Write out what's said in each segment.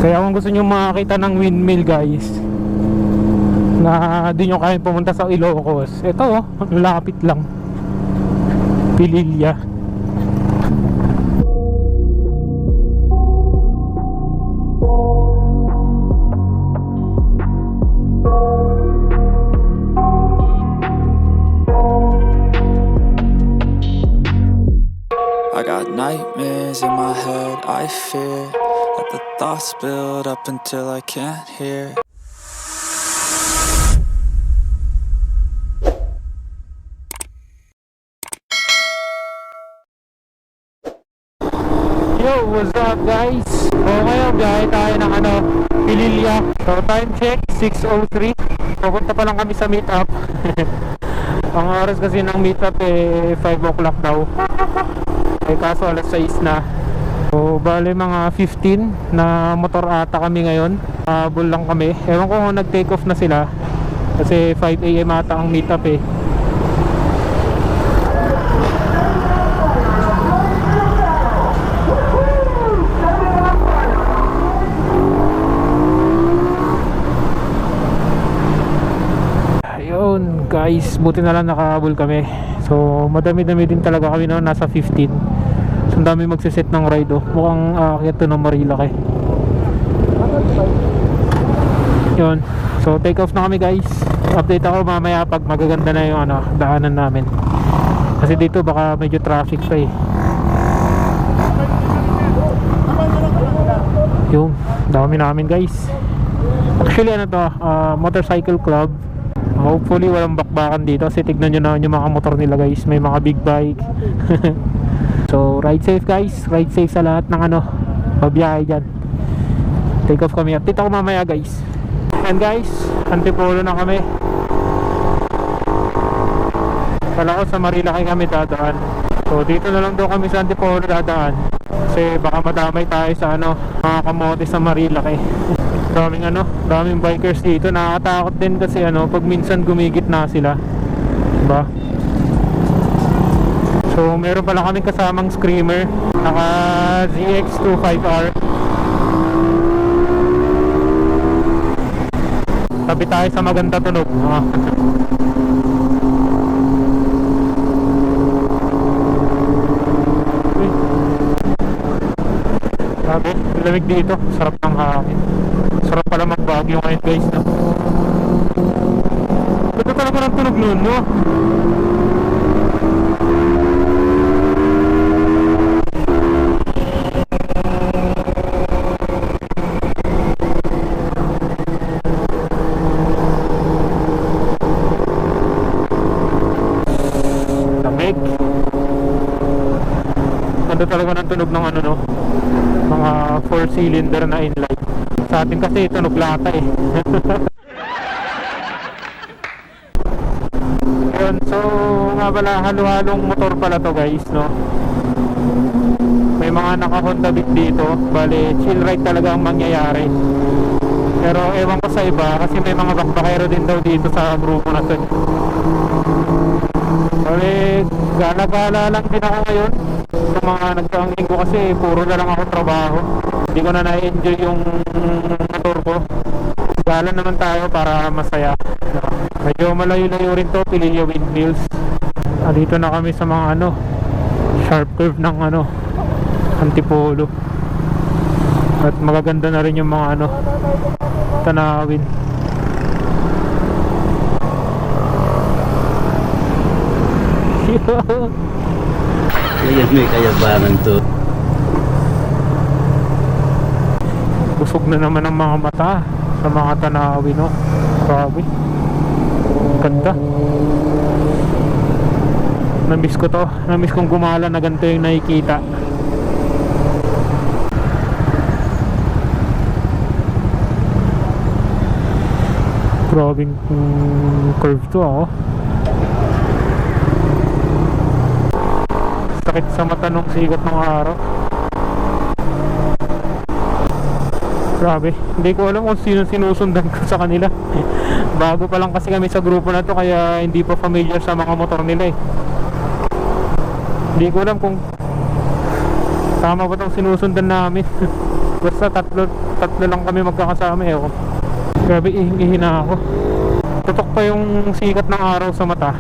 Kaya kung gusto nyo makakita ng windmill guys, na di nyo kaya pumunta sa Ilocos, ito oh, lapit lang, Pililya. I got nightmares in my head, I fear that the thoughts build up until I can't hear. Yo, what's up guys? Okay, biyahe tayo ng Pililya. So time check, 6:03. Pupunta pa lang kami sa meetup. Ang oras kasi ng meetup 5 o'clock daw. Kaso alas 6 na. So bale mga 15 na motor ata kami ngayon. Habol lang kami. Ewan ko kung nag-take off na sila, kasi 5 AM ata ang meetup Ayun guys, buti na lang nakahabol kami. So madami-dami din talaga kami noon, nasa 15. So ang dami magsiset ng ride Mukhang aakyat to ng Marilaki. Yun. So take off na kami guys. Update ako mamaya pag magaganda na yung daanan namin. Kasi dito baka medyo traffic pa Yung dami namin guys. Actually motorcycle club. Hopefully walang bakbakan dito, kasi tignan nyo naman yung mga motor nila guys. May mga big bike. So ride safe guys. Ride safe sa lahat ng pabiyahe dyan. Take off kami. Update ako mamaya guys. And guys, Antipolo na kami. Kala ko sa Marilaki kami dadaan. So dito na lang daw kami sa Antipolo dadaan, kasi baka madamay tayo sa mga kamote sa Marilaki. Daming bikers dito. Nakakatakot din kasi pag minsan gumigit na sila, diba? So meron pala kaming kasamang screamer, naka ZX25R. Tabi tayo sa maganda tunog. Sabi, lamig dito. Sarap ng hangin. Sarap pala magbagyo ngayon guys, no? Ganda talaga ng tunog nun, no? Lamig. Ganda talaga ng tunog ng mga 4-cylinder na inline. Sa atin kasi tunog lata Yun, so nga pala, halo-halong motor pala to guys, no? May mga naka Honda Beat dito. Bale, chill ride talaga ang mangyayari. Pero ewan ko sa iba, kasi may mga bakbakero din daw dito sa grupo na to. Bale, gala-gala lang din ako ngayon. Sa mga nagdaang linggo kasi puro na lang ako trabaho. Hindi ko na na-enjoy yung motor ko. Gala naman tayo para masaya. Medyo malayo-layo rin to, Pililya Windmills. Dito na kami sa mga sharp curve ng Antipolo. At magaganda na rin yung mga tanawin. Ayan, may kayabangan to. Busog na naman ang mga mata sa mga tanawin, no? Grabe. Ganda. Namiss ko to. Namiss kong gumala na ganito yung nakikita. Grabing curve to sakit sa mata nung sikat ng araw. Grabe, hindi ko alam kung sino sinusundan ko sa kanila. Bago pa lang kasi kami sa grupo na to, kaya hindi pa familiar sa mga motor nila Hindi ko alam kung tama ba itong sinusundan namin. Basta tatlo lang kami magkakasama eh. Oh. Grabe, ihina ako. Tutok pa yung sikat ng araw sa mata.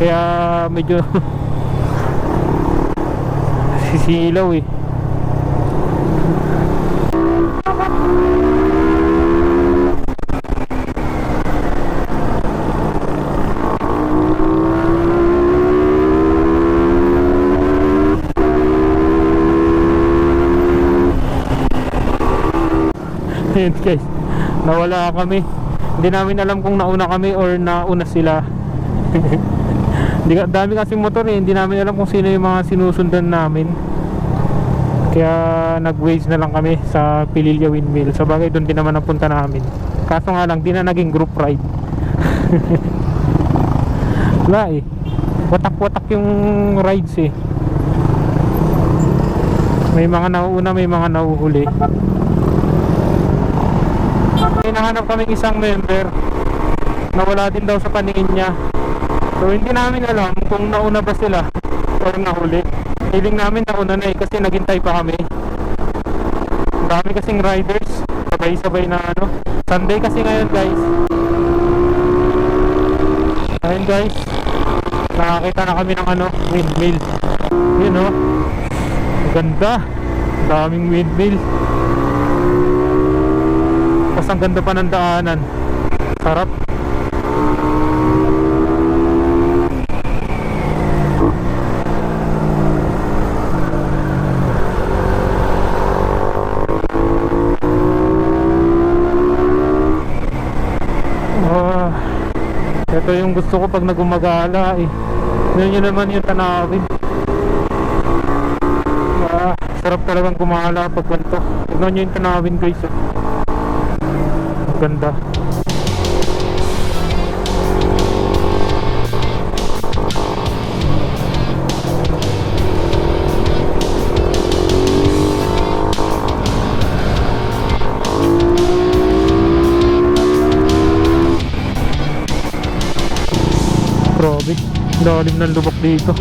Kaya medyo sisilaw eh. Ayun guys, nawala kami. Hindi namin alam kung nauna kami or nauna sila. Dami kasi motor eh. Hindi namin alam kung sino yung mga sinusundan namin. Kaya nag-waze na lang kami sa Pililya Windmill. Sa bagay doon din naman ang punta namin. Kaso nga lang, di na naging group ride. Wala eh. Watak-watak yung rides eh. May mga nauuna, may mga nauhuli. May nahanap kaming isang member na wala din daw sa paningin niya. So hindi namin alam kung nauna ba sila or nahuli. Feeling namin nauna na eh kasi naghintay pa kami. Ang dami kasing riders, sabay-sabay na ano. Sunday kasi ngayon guys. Ayun guys, nakakita na kami ng ano, windmill. Yun oh, ganda. Daming windmill. Tapos ang ganda pa ng daanan. Sarap. Ito yung gusto ko pag nagumagala eh. Yun naman yung tanawin. Sarap talagang gumala pag ganito. Tignan nyo yung tanawin guys. Ganda. Grabe, lalim ng lubak dito.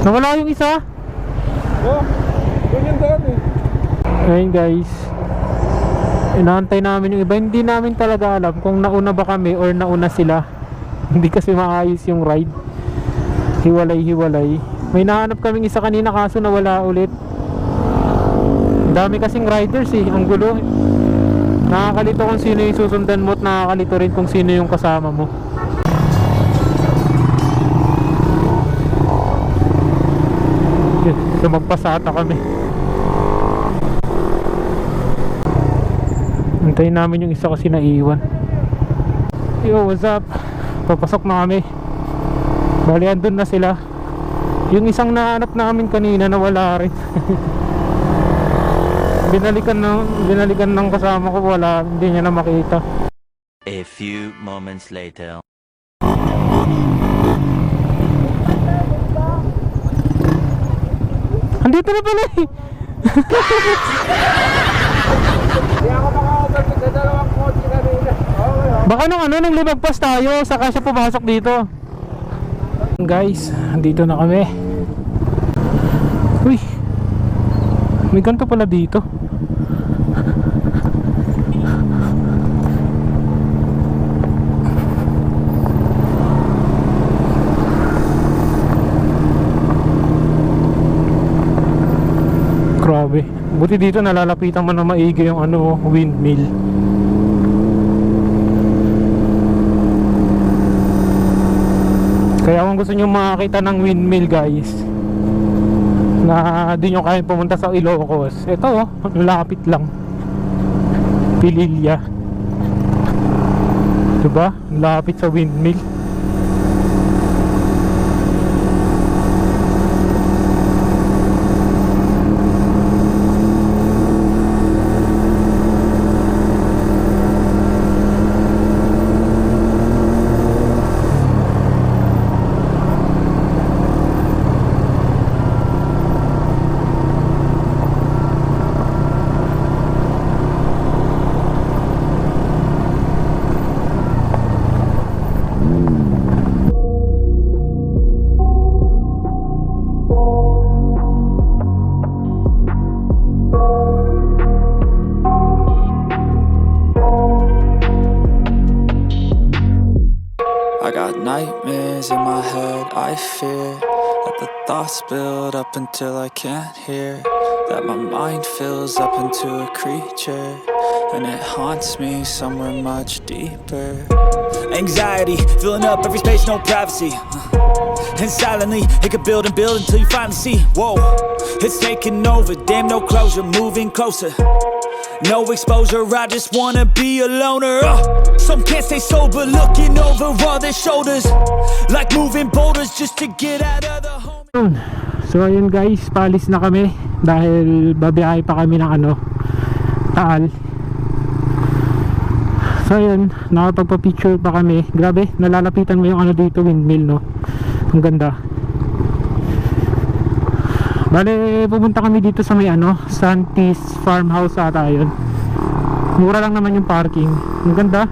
Nawala yung isa. Oh, ganyan daan eh. Ayun guys, inaantay namin yung iba. Hindi namin talaga alam kung nauna ba kami or nauna sila. Hindi kasi maayos yung ride. Hiwalay-hiwalay. May nahanap kaming isa kanina kaso nawala ulit. Dami kasing riders eh. Ang gulo. Nakakalito kung sino yung susundan mo at nakakalito rin kung sino yung kasama mo. So magpasata kami. Antayin namin yung isa kasi naiwan. Yo, what's up? Papasok na kami. Bali andun na sila. Yung isang nahanap namin kanina nawala rin. binalikan ng kasama ko, wala, hindi niya na makita. A few moments later. Andito na pala eh. Hindi ako maka-overtake sa dalawang kotse kanina. Baka nung lumagpas tayo, saka siya pumasok dito. Guys, andito na kami. Uy, may ganito pala dito. Grabe. Buti dito nalalapitan mo na maigi yung ano, windmill. Kaya kung gusto nyo makakita ng windmill guys, na di nyo kaya pumunta sa Ilocos, ito oh, lapit lang, Pililya, diba? Lapit sa windmill. I got nightmares in my head, I fear that the thoughts build up until I can't hear, that my mind fills up into a creature, and it haunts me somewhere much deeper. Anxiety, filling up every space, no privacy. And silently, it could build and build until you finally see. Whoa, it's taking over, damn no closure, moving closer. No exposure, I just wanna be a loner. Some can't stay sober, looking over all their shoulders, like moving boulders just to get out of the home. So ayun guys, paalis na kami dahil babiyahe pa kami ng Taal. So ayun, nakapagpa-picture pa kami. Grabe, nalalapitan mo yung dito, windmill, no? Ang ganda. Bale, pupunta kami dito sa may Santis Farmhouse ata yun. Mura lang naman yung parking. Ang ganda.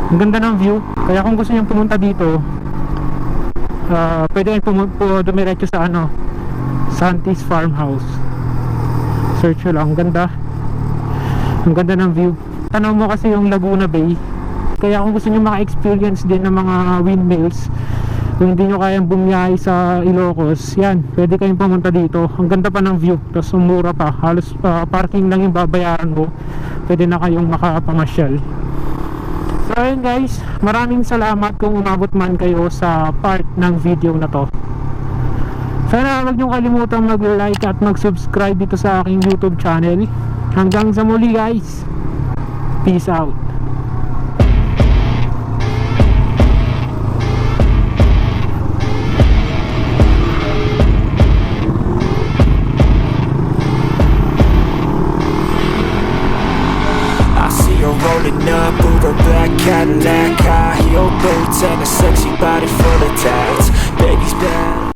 Ang ganda ng view. Kaya kung gusto nyo pumunta dito, pwede kayong dumiretso sa Santis Farmhouse. Search nyo lang. Ang ganda. Ang ganda ng view. Tanaw mo kasi yung Laguna Bay. Kaya kung gusto nyo maka-experience din ng mga windmills, kung hindi nyo kayang bumiyahe sa Ilocos, yan, pwede kayong pumunta dito. Ang ganda pa ng view, tapos mura pa. Halos parking lang yung babayaran mo, pwede na kayong makapamasyal. So ayun guys, maraming salamat kung umabot man kayo sa part ng video na to. Sana huwag nyo kalimutang mag-like at mag-subscribe dito sa aking YouTube channel. Hanggang sa muli guys, peace out.